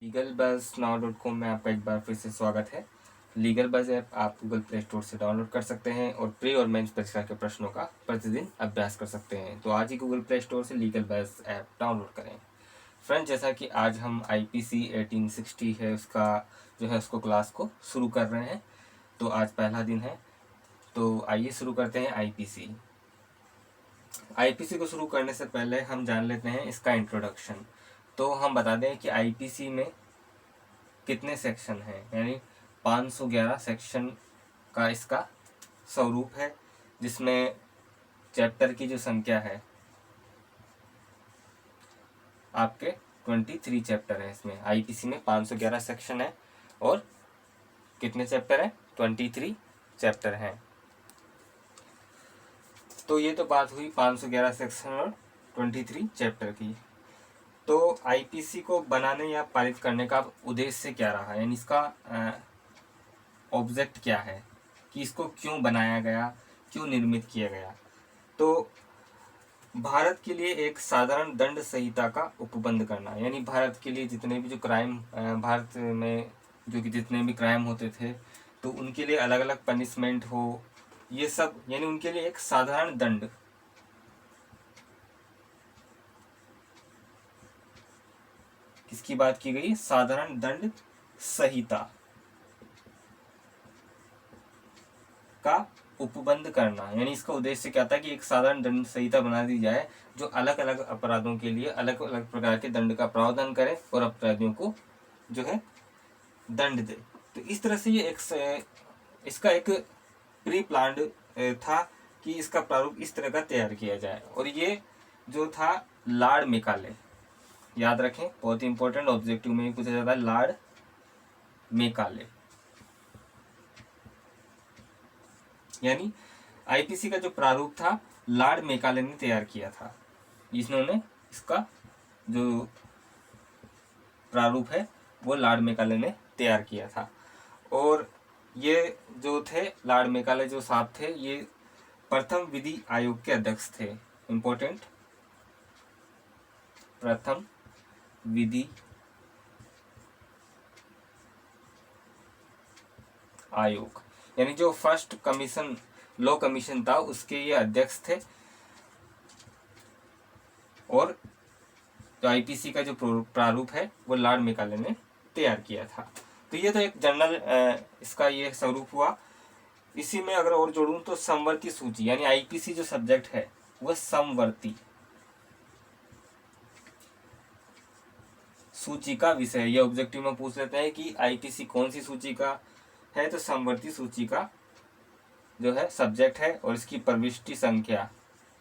Legal buzz नाउ.com में आपका एक बार फिर से स्वागत है। लीगल बज़ ऐप आप गूगल प्ले स्टोर से डाउनलोड कर सकते हैं और प्री और मेंस परीक्षा के प्रश्नों का प्रतिदिन अभ्यास कर सकते हैं। तो आज ही गूगल प्ले स्टोर से लीगल बज़ ऐप डाउनलोड करें। फ्रेंड्स, जैसा कि आज हम IPC 1860 है उसको क्लास को शुरू कर रहे हैं। तो आज पहला दिन है, तो आइए शुरू करते हैं IPC को शुरू करने से पहले हम जान लेते हैं इसका इंट्रोडक्शन। तो हम बता दें कि IPC में कितने सेक्शन हैं, यानी 511 सेक्शन का इसका स्वरूप है, जिसमें चैप्टर की जो संख्या है आपके 23 चैप्टर है। इसमें IPC में 511 सेक्शन है और कितने चैप्टर हैं? 23 चैप्टर हैं। तो ये तो बात हुई 511 सेक्शन और 23 चैप्टर की। तो IPC को बनाने या पारित करने का उद्देश्य क्या रहा, यानी इसका ऑब्जेक्ट क्या है कि इसको क्यों बनाया गया, क्यों निर्मित किया गया। तो भारत के लिए एक साधारण दंड संहिता का उपबंध करना, यानी भारत के लिए जितने भी जो क्राइम भारत में जो कि जितने भी क्राइम होते थे तो उनके लिए अलग अलग पनिशमेंट हो, ये सब, यानी उनके लिए एक साधारण दंड, किसकी बात की गई? साधारण दंड संहिता का उपबंध करना। यानी इसका उद्देश्य क्या था कि एक साधारण दंड संहिता बना दी जाए जो अलग अलग अपराधों के लिए अलग अलग प्रकार के दंड का प्रावधान करे और अपराधियों को जो है दंड दे। तो इस तरह से ये इसका एक प्री प्लान्ड था कि इसका प्रारूप इस तरह का तैयार किया जाए। और ये जो था लॉर्ड मेकाले, याद रखें, बहुत ही इंपॉर्टेंट, ऑब्जेक्टिव में पूछा जाता है, लॉर्ड मेकाले। यानी IPC का जो प्रारूप था लॉर्ड मेकाले ने तैयार किया था। जिन्होंने इसका जो प्रारूप है वो लॉर्ड मेकाले ने तैयार किया था। और ये जो थे लॉर्ड मेकाले जो साहब थे, ये प्रथम विधि आयोग के अध्यक्ष थे। इंपॉर्टेंट, प्रथम विधि आयोग, यानी जो फर्स्ट कमीशन, लॉ कमीशन था, उसके ये अध्यक्ष थे। और जो IPC का जो प्रारूप है वो लॉर्ड मेकाले ने तैयार किया था। तो ये तो एक जनरल इसका ये स्वरूप हुआ। इसी में अगर और जोड़ूं तो समवर्ती सूची, यानी IPC जो सब्जेक्ट है वह समवर्ती सूची का विषय। ये ऑब्जेक्टिव में पूछ लेते हैं कि IPC कौन सी सूची का है, तो समवर्ती सूची का जो है सब्जेक्ट है और इसकी प्रविष्टि संख्या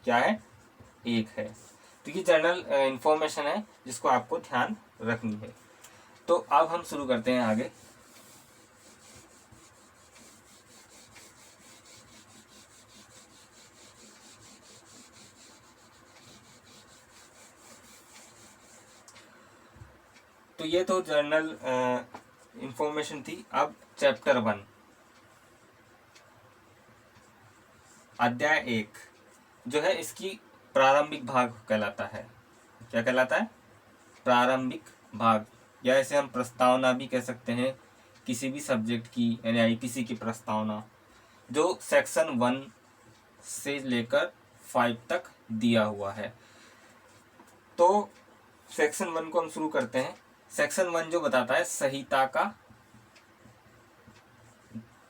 क्या है? 1 है। तो ये जनरल इंफॉर्मेशन है जिसको आपको ध्यान रखनी है। तो अब हम शुरू करते हैं आगे। तो ये तो जनरल इंफॉर्मेशन थी। अब चैप्टर 1, अध्याय 1 जो है इसकी प्रारंभिक भाग कहलाता है। क्या कहलाता है? प्रारंभिक भाग, या ऐसे हम प्रस्तावना भी कह सकते हैं किसी भी सब्जेक्ट की, यानी IPC की प्रस्तावना, जो सेक्शन 1 से लेकर 5 तक दिया हुआ है। तो सेक्शन 1 को हम शुरू करते हैं। सेक्शन 1 जो बताता है संहिता का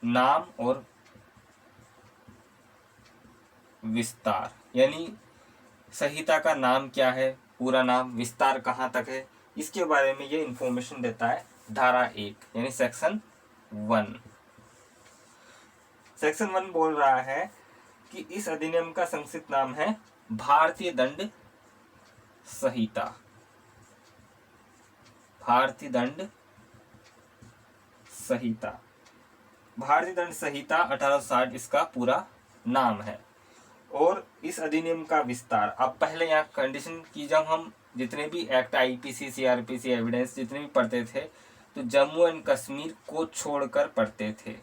नाम और विस्तार, यानी संहिता का नाम क्या है, पूरा नाम, विस्तार कहाँ तक है, इसके बारे में ये इंफॉर्मेशन देता है धारा 1, यानी सेक्शन 1। सेक्शन 1 बोल रहा है कि इस अधिनियम का संक्षिप्त नाम है भारतीय दंड संहिता। भारतीय दंड संहिता, भारतीय दंड संहिता 1860 इसका पूरा नाम है। और इस अधिनियम का विस्तार, अब पहले यहाँ कंडीशन की, जब हम जितने भी एक्ट, IPC, CRPC, एविडेंस जितने भी पढ़ते थे तो जम्मू एंड कश्मीर को छोड़कर पढ़ते थे।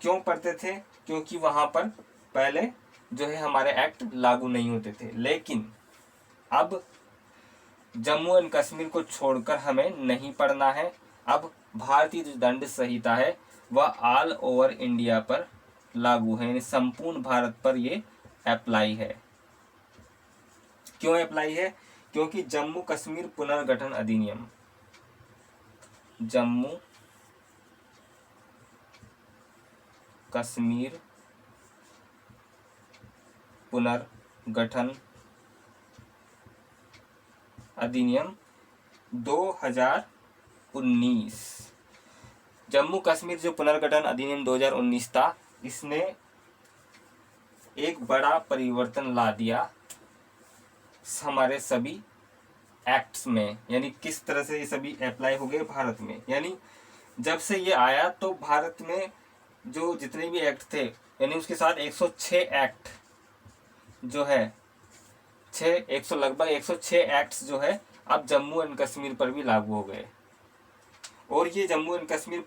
क्यों पढ़ते थे? क्योंकि वहां पर पहले जो है हमारे एक्ट लागू नहीं होते थे। लेकिन अब जम्मू एंड कश्मीर को छोड़कर हमें नहीं पढ़ना है। अब भारतीय जो दंड संहिता है वह ऑल ओवर इंडिया पर लागू है, यानी संपूर्ण भारत पर ये अप्लाई है। क्यों अप्लाई है? क्योंकि जम्मू कश्मीर पुनर्गठन अधिनियम, जम्मू कश्मीर पुनर्गठन अधिनियम 2019, जम्मू कश्मीर जो पुनर्गठन अधिनियम 2019 था, इसने एक बड़ा परिवर्तन ला दिया हमारे सभी एक्ट्स में। यानी किस तरह से ये सभी अप्लाई हो गए भारत में। यानी जब से ये आया तो भारत में जो जितने भी एक्ट थे, यानी उसके साथ 106 एक्ट जो है, लगभग 106 एक्ट्स जो है अब जम्मू एंड कश्मीर पर भी लागू हो गए। और ये जम्मू एंड कश्मीर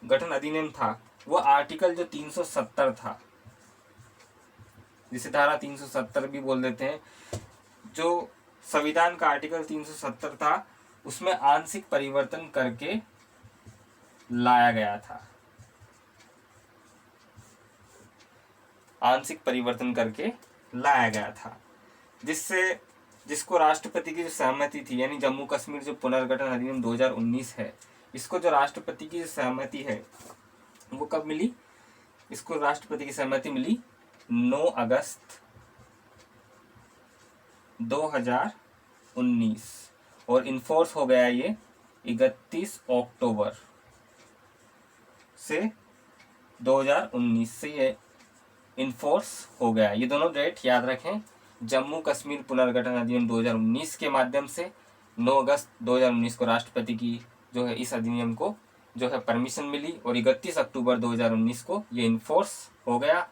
गठन अधिनियम था, वो आर्टिकल जो 370 था, जिसे धारा 370 भी बोल देते हैं, जो संविधान का आर्टिकल 370 था, उसमें आंशिक परिवर्तन करके लाया गया था। आंशिक परिवर्तन करके लाया गया था, जिसको राष्ट्रपति की जो सहमति थी, यानी जम्मू कश्मीर जो पुनर्गठन अधिनियम 2019 है, इसको जो राष्ट्रपति की सहमति है वो कब मिली? इसको राष्ट्रपति की सहमति मिली 9 अगस्त 2019 और इन्फोर्स हो गया ये 31 अक्टूबर से 2019 से ये इन्फोर्स हो गया। ये दोनों डेट याद रखें। जम्मू कश्मीर पुनर्गठन अधिनियम 2019 के माध्यम से 9 अगस्त 2019 को राष्ट्रपति की जो है इस अधिनियम को जो है परमिशन मिली और 31 अक्टूबर 2019 को ये इन्फोर्स हो गया,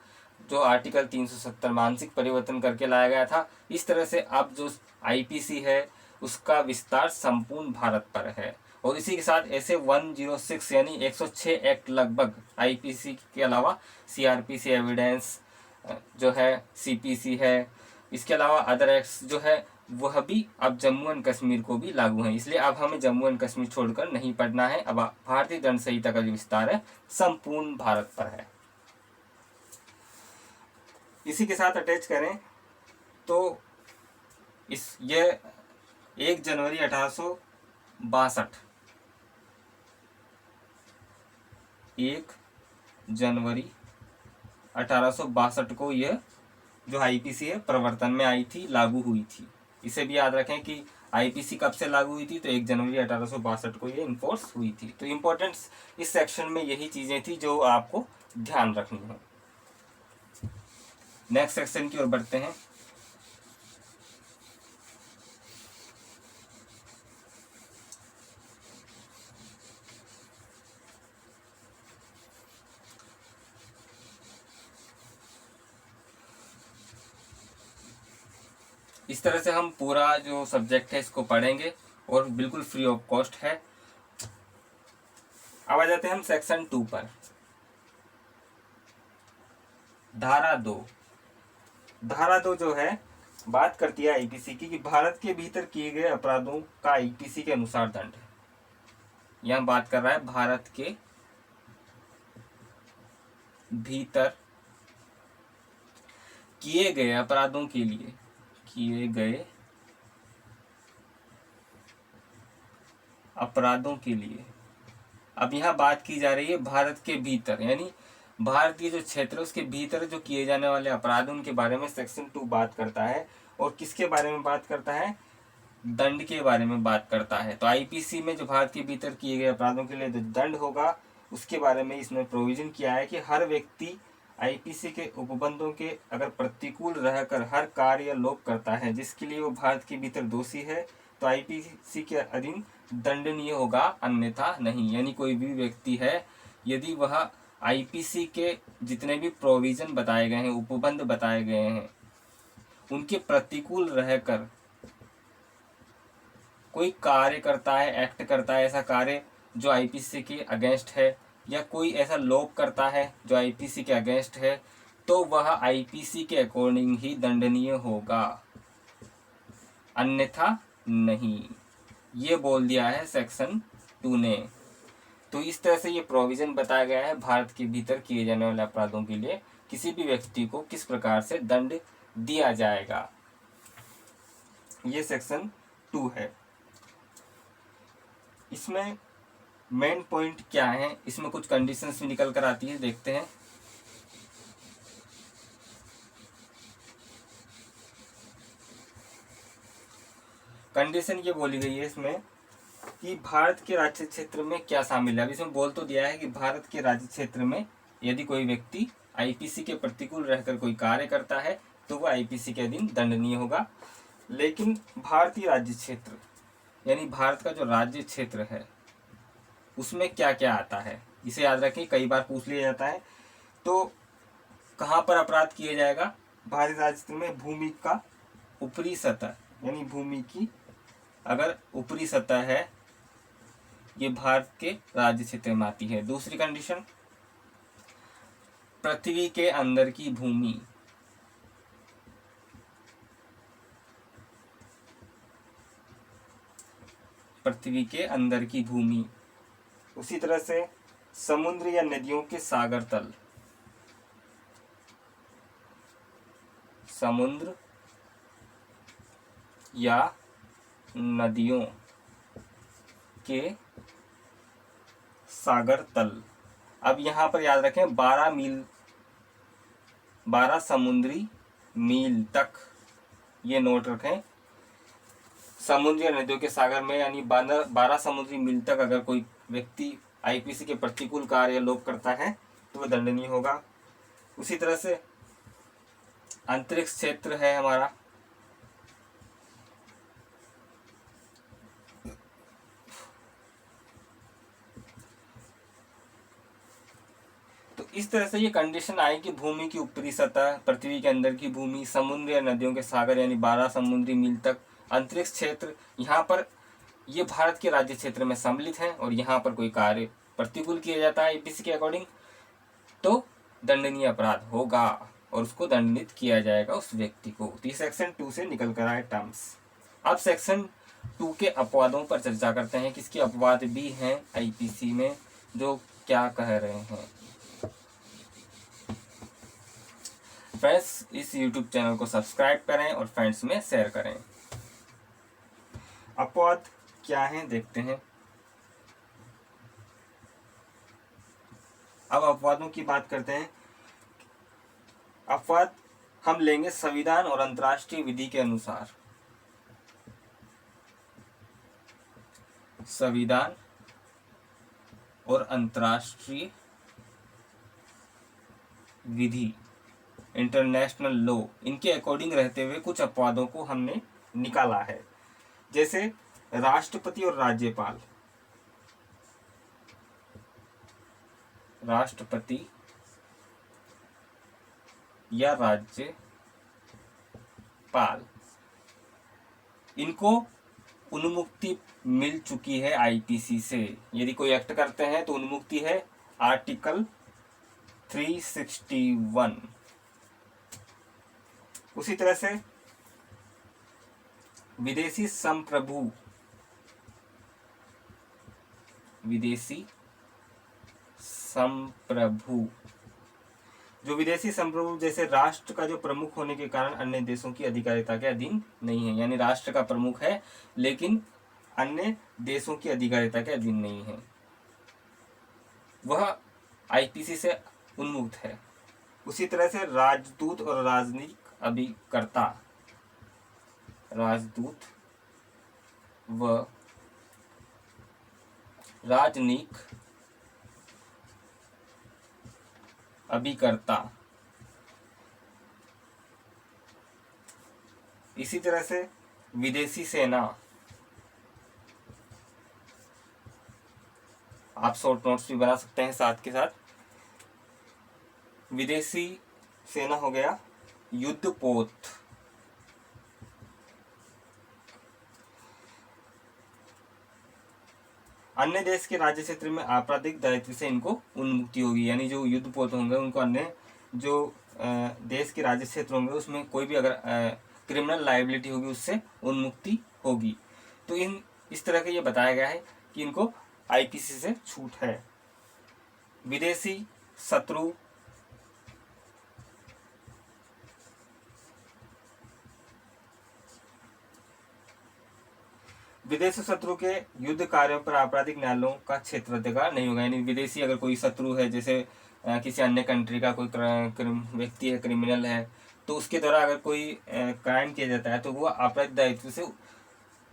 जो आर्टिकल 370 में आंशिक परिवर्तन करके लाया गया था। इस तरह से अब जो आईपीसी है उसका विस्तार संपूर्ण भारत पर है। और इसी के साथ ऐसे 106 यानी 106 एक्ट लगभग आईपीसी के अलावा सीआरपीसी एविडेंस जो है, सीपीसी है, इसके अलावा अदर एक्ट्स जो है वह भी अब जम्मू एंड कश्मीर को भी लागू हैं। इसलिए अब हमें जम्मू एंड कश्मीर छोड़कर नहीं पढ़ना है। अब भारतीय दंड संहिता का जो विस्तार है संपूर्ण भारत पर है। इसी के साथ अटैच करें तो ये 1 जनवरी 1862 1 जनवरी 1862 को यह जो आईपीसी है प्रवर्तन में आई थी, लागू हुई थी। इसे भी याद रखें कि आईपीसी कब से लागू हुई थी, तो 1 जनवरी 1862 को ये इन्फोर्स हुई थी। तो इम्पोर्टेंस इस सेक्शन में यही चीज़ें थी जो आपको ध्यान रखनी है। नेक्स्ट सेक्शन की ओर बढ़ते हैं। इस तरह से हम पूरा जो सब्जेक्ट है इसको पढ़ेंगे और बिल्कुल फ्री ऑफ कॉस्ट है। अब आ जाते हैं हम सेक्शन 2 पर। धारा 2 जो है बात करती है आईपीसी की कि भारत के भीतर किए गए अपराधों का आईपीसी के अनुसार दंड है। यह बात कर रहा है भारत के भीतर किए गए अपराधों के लिए किए गए अपराधों के लिए। अब यहाँ बात की जा रही है भारत के भीतर, यानी भारतीय जो क्षेत्र है उसके भीतर जो किए जाने वाले अपराध उनके बारे में सेक्शन 2 बात करता है। और किसके बारे में बात करता है? दंड के बारे में बात करता है। तो आईपीसी में जो भारत के भीतर किए गए अपराधों के लिए जो दंड होगा उसके बारे में इसमें प्रोविजन किया है कि हर व्यक्ति आईपीसी के उपबंधों के अगर प्रतिकूल रहकर हर कार्य या लोप करता है जिसके लिए वो भारत के भीतर दोषी है तो आईपीसी के अधीन दंडनीय होगा, अन्यथा नहीं। यानी कोई भी व्यक्ति है यदि वह आईपीसी के जितने भी प्रोविजन बताए गए हैं, उपबंध बताए गए हैं, उनके प्रतिकूल रहकर कोई कार्य करता है, एक्ट करता है, ऐसा कार्य जो आईपीसी के अगेंस्ट है, या कोई ऐसा लोप करता है जो आईपीसी के अगेंस्ट है, तो वह आईपीसी के अकॉर्डिंग ही दंडनीय होगा। अन्यथा नहीं, ये बोल दिया है सेक्शन 2 ने। तो इस तरह से ये प्रोविजन बताया गया है भारत के भीतर किए जाने वाले अपराधों के लिए किसी भी व्यक्ति को किस प्रकार से दंड दिया जाएगा, ये सेक्शन 2 है। इसमें मेन पॉइंट क्या है, इसमें कुछ कंडीशंस भी निकल कर आती है, देखते हैं। कंडीशन ये बोली गई है इसमें कि भारत के राज्य क्षेत्र में क्या शामिल है। अब इसमें बोल तो दिया है कि भारत के राज्य क्षेत्र में यदि कोई व्यक्ति आईपीसी के प्रतिकूल रहकर कोई कार्य करता है तो वह आईपीसी के अधीन दंडनीय होगा। लेकिन भारतीय राज्य क्षेत्र यानी भारत का जो राज्य क्षेत्र है उसमें क्या क्या आता है, इसे याद रखें, कई बार पूछ लिया जाता है। तो कहाँ पर अपराध किया जाएगा, भारतीय राज्य क्षेत्र में भूमि का ऊपरी सतह यानी भूमि की अगर ऊपरी सतह है ये भारत के राज्य क्षेत्र में आती है। दूसरी कंडीशन, पृथ्वी के अंदर की भूमि, पृथ्वी के अंदर की भूमि। उसी तरह से समुद्र या नदियों के सागर तल, समुद्र या नदियों के सागर तल। अब यहाँ पर याद रखें 12 समुद्री मील तक, ये नोट रखें। समुद्र या नदियों के सागर में यानी 12 समुद्री मील तक अगर कोई व्यक्ति आईपीसी के प्रतिकूल कार्य या लोप करता है तो वह दंडनीय होगा। उसी तरह से अंतरिक्ष क्षेत्र है हमारा, तो इस तरह से ये कंडीशन आई कि भूमि की ऊपरी सतह, पृथ्वी के अंदर की भूमि, समुद्र या नदियों के सागर यानी 12 समुद्री मील तक, अंतरिक्ष क्षेत्र, यहाँ पर ये भारत के राज्य क्षेत्र में सम्मिलित है और यहाँ पर कोई कार्य प्रतिकूल किया जाता है आईपीसी के अकॉर्डिंग तो दंडनीय अपराध होगा और उसको दंडित किया जाएगा उस व्यक्ति को। तो सेक्शन 2 से निकल कर आए टर्म्स। अब सेक्शन 2 के अपवादों पर चर्चा करते हैं, किसके अपवाद भी हैं आईपीसी में, जो क्या कह रहे हैं। फ्रेंड्स, इस YouTube चैनल को सब्सक्राइब करें और फ्रेंड्स में शेयर करें। अपवाद क्या हैं देखते हैं। अब अपवादों की बात करते हैं। अपवाद हम लेंगे संविधान और अंतर्राष्ट्रीय विधि के अनुसार। संविधान और अंतर्राष्ट्रीय विधि, इंटरनेशनल लॉ, इनके अकॉर्डिंग रहते हुए कुछ अपवादों को हमने निकाला है। जैसे राष्ट्रपति और राज्यपाल, राष्ट्रपति या राज्यपाल, इनको उन्मुक्ति मिल चुकी है आईपीसी से। यदि कोई एक्ट करते हैं तो उन्मुक्ति है आर्टिकल 361। उसी तरह से विदेशी संप्रभु, विदेशी संप्रभु, जो विदेशी संप्रभु जैसे राष्ट्र का जो प्रमुख होने के कारण अन्य देशों की अधिकारिता के अधीन नहीं है, यानी राष्ट्र का प्रमुख है लेकिन अन्य देशों की अधिकारिता के अधीन नहीं है, वह आईपीसी से उन्मुक्त है। उसी तरह से राजदूत और राजनयिक अभिकर्ता, राजदूत व राजनयिक अभिकर्ता, इसी तरह से विदेशी सेना, आप शॉर्ट नोट्स भी बना सकते हैं साथ के साथ। विदेशी सेना हो गया युद्धपोत, अन्य देश के राज्य क्षेत्र में आपराधिक दायित्व से इनको उन्मुक्ति होगी, यानी जो युद्धपोत होंगे उनको अन्य जो देश के राज्य क्षेत्र होंगे उसमें कोई भी अगर क्रिमिनल लायबिलिटी होगी उससे उन्मुक्ति होगी। तो इस तरह का ये बताया गया है कि इनको आईपीसी से छूट है। विदेशी शत्रु विदेशी शत्रु के युद्ध कार्यों पर आपराधिक न्यायालयों का क्षेत्राधिकार नहीं होगा। यानी विदेशी अगर कोई शत्रु है, जैसे किसी अन्य कंट्री का कोई व्यक्ति है, क्रिमिनल है, तो उसके द्वारा अगर कोई क्राइम किया जाता है तो वो आपराधिक दायित्व से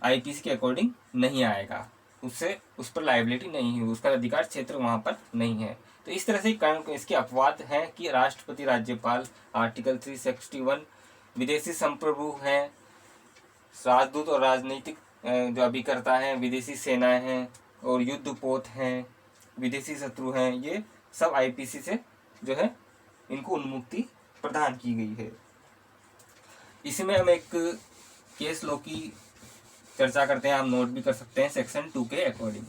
आईपीसी के अकॉर्डिंग नहीं आएगा, उससे उस पर लायबिलिटी नहीं है, उसका अधिकार क्षेत्र वहाँ पर नहीं है। तो इस तरह से इसके अपवाद हैं कि राष्ट्रपति, राज्यपाल, आर्टिकल 361, विदेशी संप्रभु हैं, राजदूत और राजनीतिक जो अभिकर्ता हैं, विदेशी सेनाएं हैं और युद्धपोत हैं, विदेशी शत्रु हैं, ये सब आईपीसी से जो है इनको उन्मुक्ति प्रदान की गई है। इसमें हम एक केस लॉ की चर्चा करते हैं, हम नोट भी कर सकते हैं सेक्शन 2 के अकॉर्डिंग।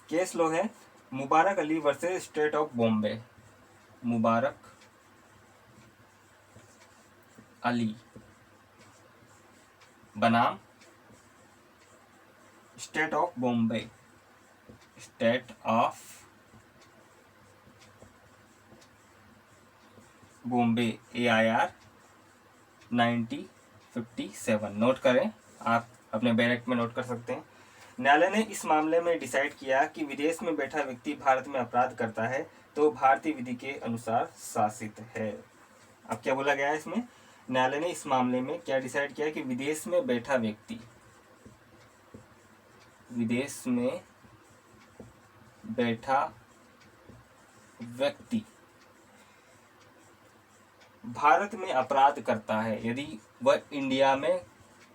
केस लॉ है Mubarak Ali versus state of Bombay. Mubarak Ali बनाम state of Bombay, state of Bombay, AIR 1957। Note करें, आप अपने बैरक में नोट कर सकते हैं। न्यायालय ने इस मामले में डिसाइड किया कि विदेश में बैठा व्यक्ति भारत में अपराध करता है तो भारतीय विधि के अनुसार शासित है। अब क्या बोला गया है इसमें? न्यायालय ने इस मामले में क्या डिसाइड किया कि विदेश में बैठा व्यक्ति, विदेश में बैठा व्यक्ति भारत में अपराध करता है यदि वह इंडिया में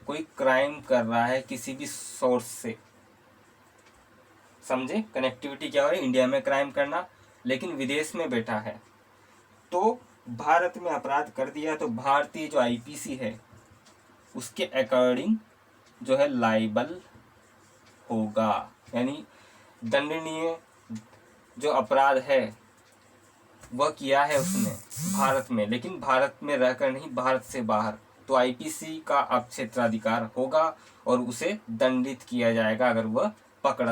कोई क्राइम कर रहा है किसी भी सोर्स से। समझे कनेक्टिविटी क्या हो रही है? इंडिया में क्राइम करना लेकिन विदेश में बैठा है, तो भारत में अपराध कर दिया तो भारतीय जो आईपीसी है उसके अकॉर्डिंग जो है लाइबल होगा। यानी दंडनीय जो अपराध है वह किया है उसने भारत में, लेकिन भारत में रहकर नहीं, भारत से बाहर, तो आईपीसी का अब क्षेत्राधिकार होगा और उसे दंडित किया जाएगा अगर वह पकड़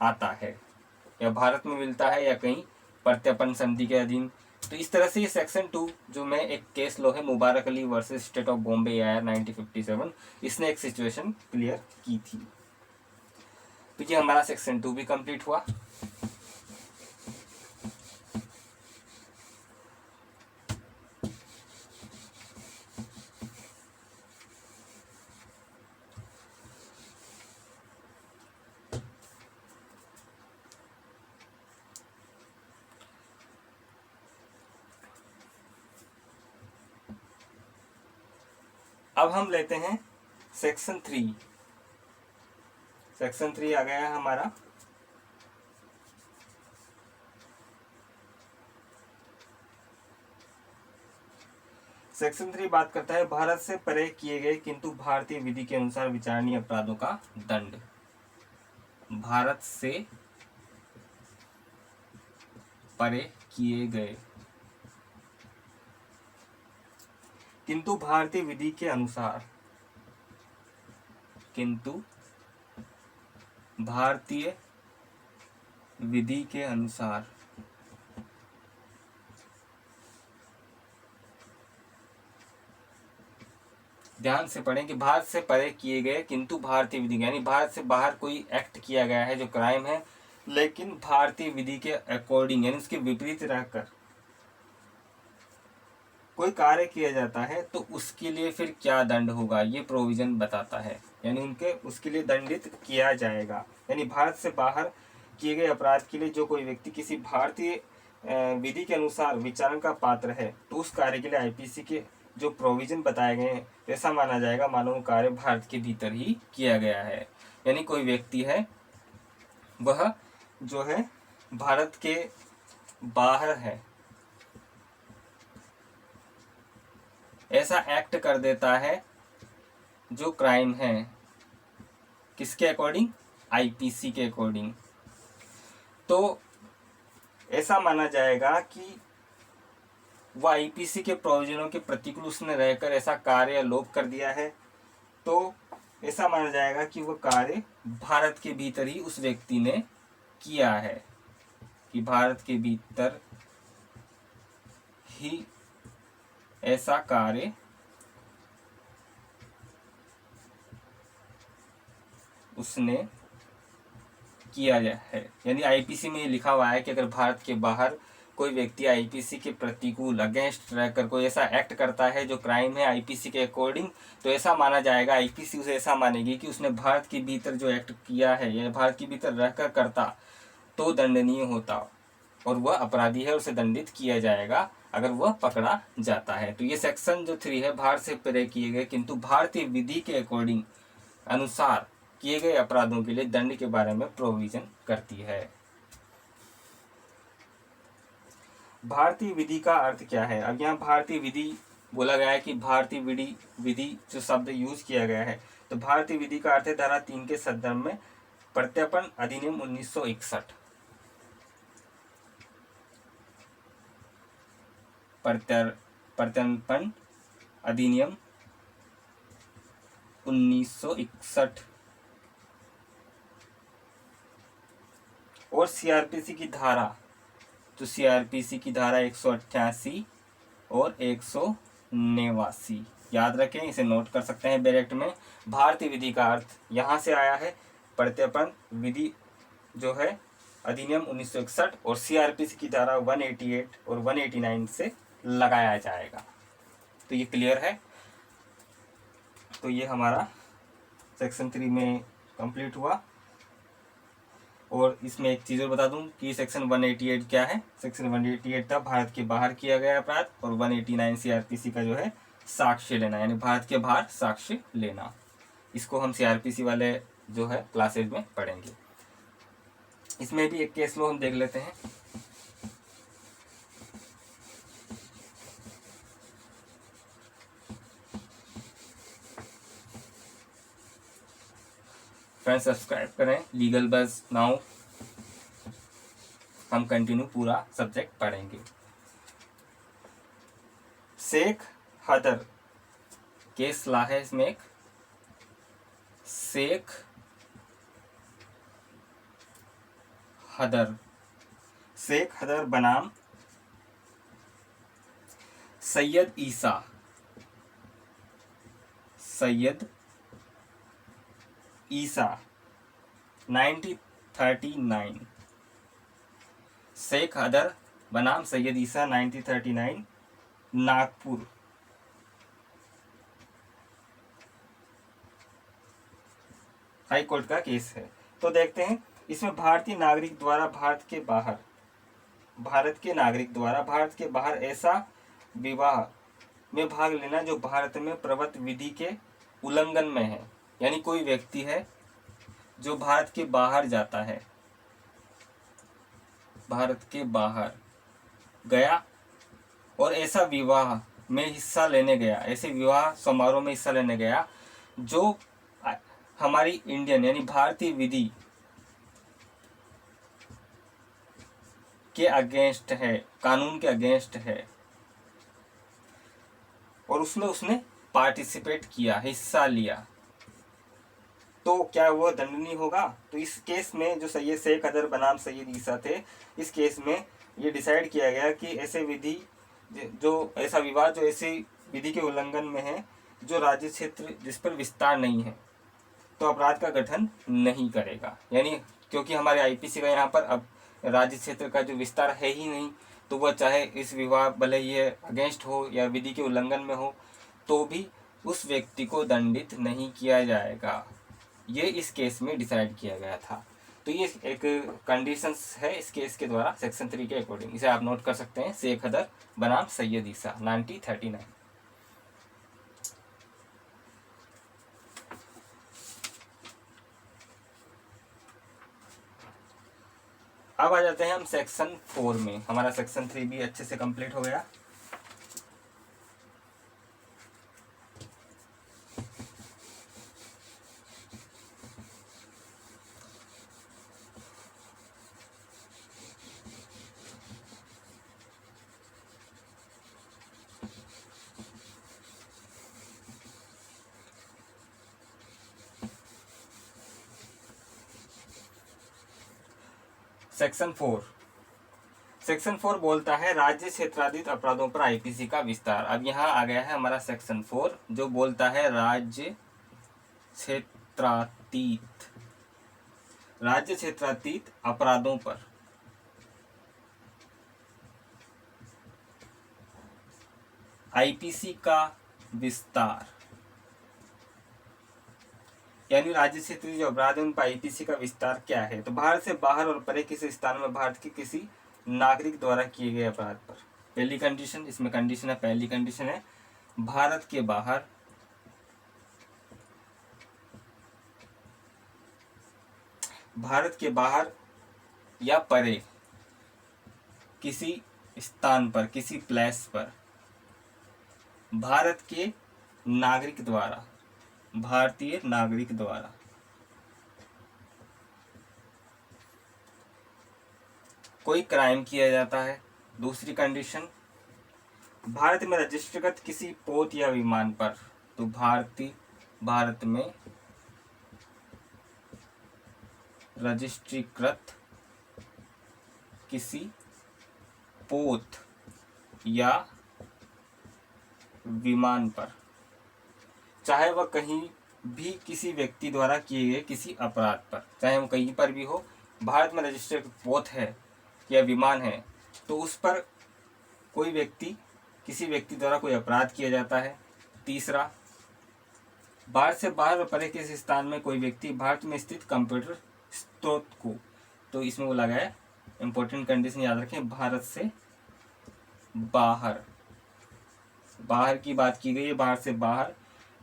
आता है, या भारत में मिलता है या कहीं प्रत्यर्पण संधि के अधीन। तो इस तरह से ये सेक्शन 2 जो मैं एक केस लॉ है Mubarak Ali versus state of Bombay AIR 1957, इसने एक सिचुएशन क्लियर की थी। तो ये हमारा सेक्शन 2 भी कंप्लीट हुआ। अब हम लेते हैं सेक्शन 3। सेक्शन 3 आ गया है हमारा। सेक्शन 3 बात करता है भारत से परे किए गए किंतु भारतीय विधि के अनुसार विचारणीय अपराधों का दंड। भारत से परे किए गए किंतु भारतीय विधि के अनुसार, किंतु भारतीय विधि के अनुसार ध्यान से पढ़ें कि भारत से परे किए गए किंतु भारतीय विधि, यानी भारत से बाहर कोई एक्ट किया गया है जो क्राइम है, लेकिन भारतीय विधि के अकॉर्डिंग यानी उसके विपरीत रहकर कोई कार्य किया जाता है तो उसके लिए फिर क्या दंड होगा ये प्रोविजन बताता है। यानी उनके उसके लिए दंडित किया जाएगा। यानी भारत से बाहर किए गए अपराध के लिए जो कोई व्यक्ति किसी भारतीय विधि के अनुसार विचारण का पात्र है तो उस कार्य के लिए आईपीसी के जो प्रोविजन बताए गए हैं ऐसा माना जाएगा मानो वो कार्य भारत के भीतर ही किया गया है। यानी कोई व्यक्ति है वह जो है भारत के बाहर है, ऐसा एक्ट कर देता है जो क्राइम है, किसके अकॉर्डिंग? आईपीसी के अकॉर्डिंग। तो ऐसा माना जाएगा कि वह आईपीसी के प्रोविजनों के प्रतिकूल उसने रहकर ऐसा कार्य या लोप कर दिया है, तो ऐसा माना जाएगा कि वह कार्य भारत के भीतर ही उस व्यक्ति ने किया है, कि भारत के भीतर ही ऐसा कार्य उसने किया है। यानी आईपीसी में लिखा हुआ है कि अगर भारत के बाहर कोई व्यक्ति आईपीसी के प्रतिकूल अगेंस्ट रहकर कोई ऐसा एक्ट करता है जो क्राइम है आईपीसी के अकॉर्डिंग, तो ऐसा माना जाएगा, आईपीसी उसे ऐसा मानेगी कि उसने भारत के भीतर जो एक्ट किया है या भारत के भीतर रहकर करता तो दंडनीय होता और वह अपराधी है, उसे दंडित किया जाएगा अगर वह पकड़ा जाता है। तो ये सेक्शन जो 3 है भारत से परे किए गए किंतु भारतीय विधि के अकॉर्डिंग अनुसार किए गए अपराधों के लिए दंड के बारे में प्रोविजन करती है। भारतीय विधि का अर्थ क्या है? अब यहाँ भारतीय विधि बोला गया है कि भारतीय विधि जो शब्द यूज किया गया है, तो भारतीय विधि का अर्थ है धारा 3 के संदर्भ में प्रत्यर्पण अधिनियम 1961। प्रत्यर्पण अधिनियम 1961 और सीआरपीसी की धारा, तो सीआरपीसी की धारा 188 और 189 याद रखें, इसे नोट कर सकते हैं डायरेक्ट में। भारतीय विधि का अर्थ यहाँ से आया है, प्रत्यर्पण विधि जो है अधिनियम 1961 और सीआरपीसी की धारा 188 और 189 से लगाया जाएगा। तो ये क्लियर है। तो ये हमारा सेक्शन 3 में कंप्लीट हुआ। और इसमें एक चीज़ और बता दूं कि सेक्शन 188 क्या है। सेक्शन 188 था भारत के बाहर किया गया अपराध, और 189 सीआरपीसी का जो है साक्ष्य लेना, यानी भारत के बाहर साक्ष्य लेना। इसको हम सीआरपीसी वाले जो है क्लासेज में पढ़ेंगे। इसमें भी एक केस लो हम देख लेते हैं। फ्रेंड्स सब्सक्राइब करें लीगल बज़ नाउ, हम कंटिन्यू पूरा सब्जेक्ट पढ़ेंगे। शेख हदर केस ला है इसमें एक, शेख हदर बनाम सैयद ईसा 1939। शेख हदर बनाम सैयद ईसा 1939 नागपुर। हाई कोर्ट का केस है। तो देखते हैं इसमें भारतीय नागरिक द्वारा भारत के बाहर ऐसा विवाह में भाग लेना जो भारत में प्रवत विधि के उल्लंघन में है। यानी कोई व्यक्ति है जो भारत के बाहर जाता है, भारत के बाहर गया और ऐसा विवाह में हिस्सा लेने गया, ऐसे विवाह समारोह में हिस्सा लेने गया जो हमारी इंडियन यानी भारतीय विधि के अगेंस्ट है, कानून के अगेंस्ट है, और उसमें उसने पार्टिसिपेट किया, हिस्सा लिया, तो क्या वह दंडनीय होगा? तो इस केस में जो सैयद शेख हदर बनाम सैयद ईसा थे, इस केस में ये डिसाइड किया गया कि ऐसे विधि जो ऐसा विवाद जो ऐसी विधि के उल्लंघन में है, जो राज्य क्षेत्र जिस पर विस्तार नहीं है, तो अपराध का गठन नहीं करेगा। यानी क्योंकि हमारे आईपीसी का यहाँ पर अब राज्य क्षेत्र का जो विस्तार है ही नहीं, तो वह चाहे इस विवाह भले ये अगेंस्ट हो या विधि के उल्लंघन में हो, तो भी उस व्यक्ति को दंडित नहीं किया जाएगा। ये इस केस में डिसाइड किया गया था। तो ये एक कंडीशंस है इस केस के द्वारा सेक्शन 3 के अकॉर्डिंग, इसे आप नोट कर सकते हैं। शेख हदर बनाम सैयद ईसा 1939। अब आ जाते हैं हम सेक्शन 4 में। हमारा सेक्शन 3 भी अच्छे से कंप्लीट हो गया। सेक्शन 4 बोलता है राज्य क्षेत्राधीन अपराधों पर आईपीसी का विस्तार। अब यहाँ आ गया है हमारा सेक्शन 4 जो बोलता है राज्य क्षेत्रातीत अपराधों पर आईपीसी का विस्तार। यानी राज्य क्षेत्रीय जो अपराध है उन पर आईपीसी का विस्तार क्या है? तो भारत से बाहर और परे किसी स्थान में भारत के किसी नागरिक द्वारा किए गए अपराध पर। पहली कंडीशन, इसमें कंडीशन है, पहली कंडीशन है भारत के बाहर या परे किसी स्थान पर, किसी प्लेस पर भारत के नागरिक द्वारा, भारतीय नागरिक द्वारा कोई क्राइम किया जाता है। दूसरी कंडीशन, भारत में रजिस्ट्रीकृत किसी पोत या विमान पर, तो भारत में रजिस्ट्रीकृत किसी पोत या विमान पर, चाहे वह कहीं भी किसी व्यक्ति द्वारा किए गए किसी अपराध पर, चाहे वो कहीं पर भी हो, भारत में रजिस्टर्ड पोत है या विमान है तो उस पर कोई व्यक्ति, किसी व्यक्ति द्वारा कोई अपराध किया जाता है। तीसरा, भारत से बाहर और परे किसी स्थान में कोई व्यक्ति भारत में स्थित कंप्यूटर स्रोत को, तो इसमें बोला गया है, इंपॉर्टेंट कंडीशन याद रखें, भारत से बाहर की बात की गई है, भारत से बाहर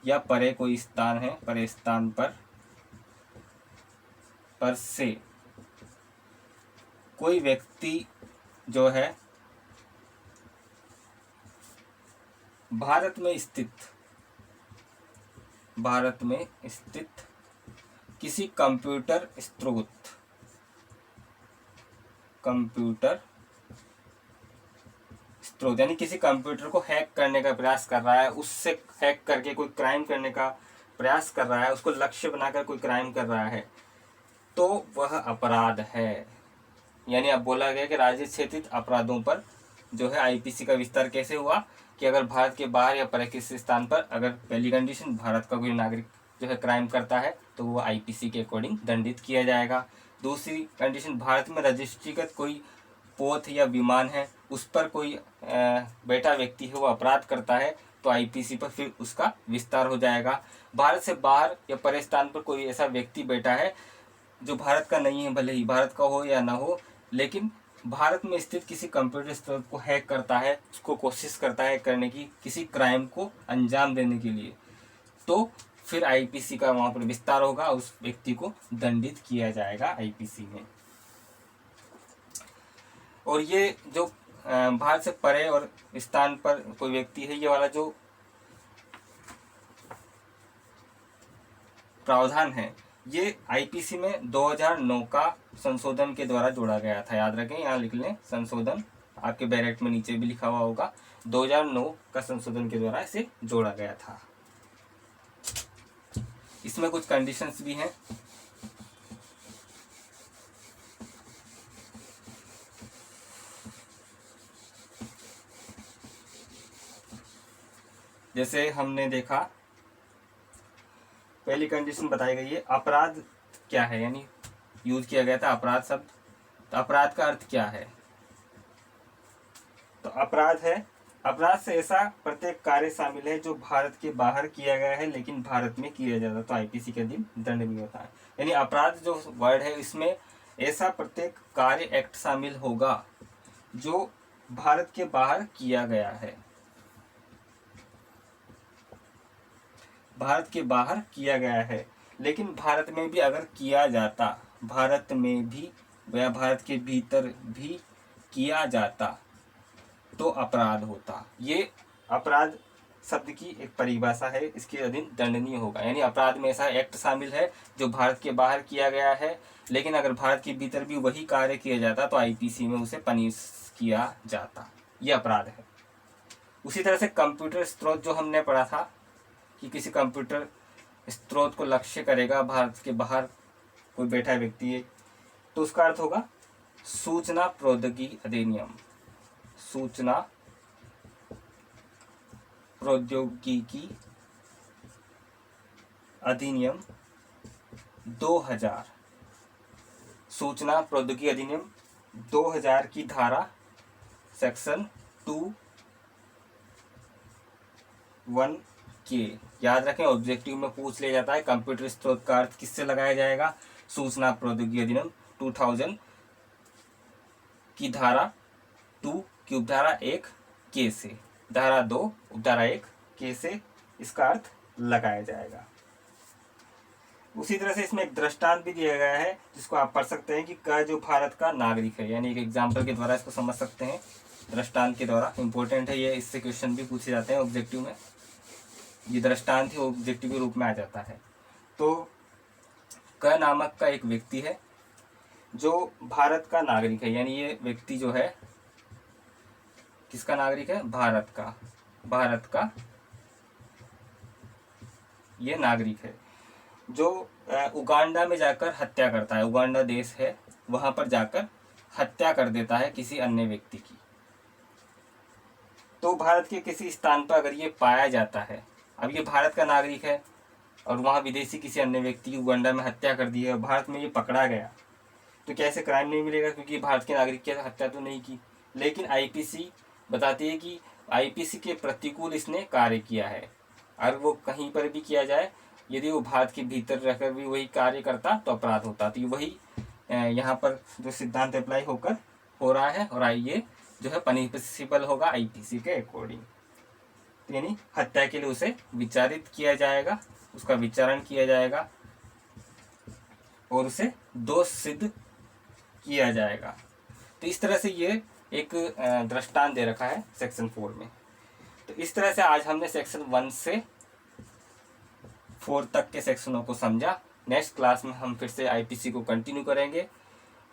या परे कोई स्थान है, परे स्थान पर से कोई व्यक्ति जो है भारत में स्थित किसी कंप्यूटर स्रोत यानी किसी कंप्यूटर को हैक करने का प्रयास कर रहा है, उससे हैक करके कोई क्राइम करने का प्रयास कर रहा है, उसको लक्ष्य बनाकर कोई क्राइम कर रहा है, तो वह अपराध है। यानी अब बोला गया कि राज्य क्षेत्रित अपराधों पर जो है आईपीसी का विस्तार कैसे हुआ कि अगर भारत के बाहर या परे किसी स्थान पर, अगर पहली कंडीशन भारत का कोई नागरिक जो है क्राइम करता है तो वो आईपीसी के अकॉर्डिंग दंडित किया जाएगा। दूसरी कंडीशन, भारत में रजिस्ट्रीकृत कोई पोत या विमान है, उस पर कोई बैठा व्यक्ति है वो अपराध करता है तो आईपीसी पर फिर उसका विस्तार हो जाएगा। भारत से बाहर या परे स्थान पर कोई ऐसा व्यक्ति बैठा है जो भारत का नहीं है, भले ही भारत का हो या ना हो, लेकिन भारत में स्थित किसी कंप्यूटर स्रोत को हैक करता है, उसको कोशिश करता है करने की, किसी क्राइम को अंजाम देने के लिए, तो फिर आईपीसी का वहाँ पर विस्तार होगा, उस व्यक्ति को दंडित किया जाएगा आईपीसी में। और ये जो भारत से परे और स्थान पर कोई व्यक्ति है, ये वाला जो प्रावधान है ये आईपीसी में 2009 का संशोधन के द्वारा जोड़ा गया था। याद रखें, यहाँ लिख लें संशोधन, आपके बैरेट में नीचे भी लिखा हुआ होगा, 2009 का संशोधन के द्वारा इसे जोड़ा गया था। इसमें कुछ कंडीशंस भी हैं। जैसे हमने देखा, पहली कंडीशन बताई गई है, अपराध क्या है, यानी यूज किया गया था अपराध शब्द। तो अपराध का अर्थ क्या है? तो अपराध से ऐसा प्रत्येक कार्य शामिल है जो भारत के बाहर किया गया है लेकिन भारत में किया जाता है, तो आईपीसी के अधीन दंड भी होता है। यानी अपराध जो वर्ड है इसमें ऐसा प्रत्येक कार्य, एक्ट शामिल होगा जो भारत के बाहर किया गया है, भारत के बाहर किया गया है, लेकिन भारत में भी अगर किया जाता, भारत में भी या भारत के भीतर भी किया जाता तो अपराध होता। ये अपराध शब्द की एक परिभाषा है, इसके अधीन दंडनीय होगा। यानी अपराध में ऐसा एक्ट शामिल है जो भारत के बाहर किया गया है, लेकिन अगर भारत के भीतर भी वही कार्य किया जाता तो आईपीसी में उसे पनिश किया जाता। ये अपराध है। उसी तरह से कंप्यूटर स्रोत जो हमने पढ़ा था कि किसी कंप्यूटर स्रोत को लक्ष्य करेगा, भारत के बाहर कोई बैठा व्यक्ति है, तो उसका अर्थ होगा सूचना प्रौद्योगिकी अधिनियम, सूचना प्रौद्योगिकी अधिनियम 2000, सूचना प्रौद्योगिकी अधिनियम 2000 की धारा सेक्शन 2(1) के, याद रखें ऑब्जेक्टिव में पूछ लिया जाता है कंप्यूटर स्रोत का अर्थ किससे लगाया जाएगा, सूचना प्रौद्योगिकी अधिनियम 2000 की धारा 2 की उपधारा 1 के से, धारा 2 उपधारा 1 के से इसका अर्थ लगाया जाएगा। उसी तरह से इसमें एक दृष्टांत भी दिया गया है जिसको आप पढ़ सकते हैं कि क जो भारत का नागरिक है, यानी एक एग्जाम्पल के द्वारा इसको समझ सकते हैं, दृष्टांत के द्वारा। इंपॉर्टेंट है ये, इससे क्वेश्चन भी पूछे जाते हैं ऑब्जेक्टिव में। ये दृष्टांत ही ऑब्जेक्टिव के रूप में आ जाता है। तो क नामक का एक व्यक्ति है जो भारत का नागरिक है, यानी ये व्यक्ति जो है किसका नागरिक है, भारत का ये नागरिक है, जो उगांडा में जाकर हत्या करता है, उगांडा देश है वहां पर जाकर हत्या कर देता है किसी अन्य व्यक्ति की। तो भारत के किसी स्थान पर अगर ये पाया जाता है, अब ये भारत का नागरिक है और वहाँ विदेशी किसी अन्य व्यक्ति की उगांडा में हत्या कर दी है और भारत में ये पकड़ा गया, तो क्या ऐसे क्राइम नहीं मिलेगा, क्योंकि भारत के नागरिक की हत्या तो नहीं की। लेकिन आईपीसी बताती है कि आईपीसी के प्रतिकूल इसने कार्य किया है, और वो कहीं पर भी किया जाए, यदि वो भारत के भीतर रहकर भी वही कार्य करता तो अपराध होता। तो वही यहाँ पर जो सिद्धांत अप्लाई होकर हो रहा है, और ये जो है पनिशेबल होगा आईपीसी के अकॉर्डिंग। यानी हत्या के लिए उसे विचारित किया जाएगा, उसका विचारण किया जाएगा और उसे दोष सिद्ध किया जाएगा। तो इस तरह से ये एक दृष्टांत दे रखा है सेक्शन 4 में। तो इस तरह से आज हमने सेक्शन 1 से 4 तक के सेक्शनों को समझा। नेक्स्ट क्लास में हम फिर से आईपीसी को कंटिन्यू करेंगे।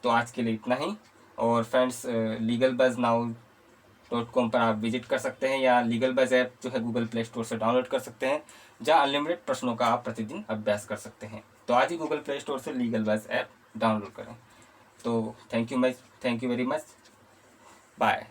तो आज के लिए इतना ही। और फ्रेंड्स, legalbuzznow.com पर आप विजिट कर सकते हैं, या लीगल बज ऐप जो है गूगल प्ले स्टोर से डाउनलोड कर सकते हैं, जहां अनलिमिटेड प्रश्नों का आप प्रतिदिन अभ्यास कर सकते हैं। तो आज ही गूगल प्ले स्टोर से लीगल बज ऐप डाउनलोड करें। तो thank you very much, bye.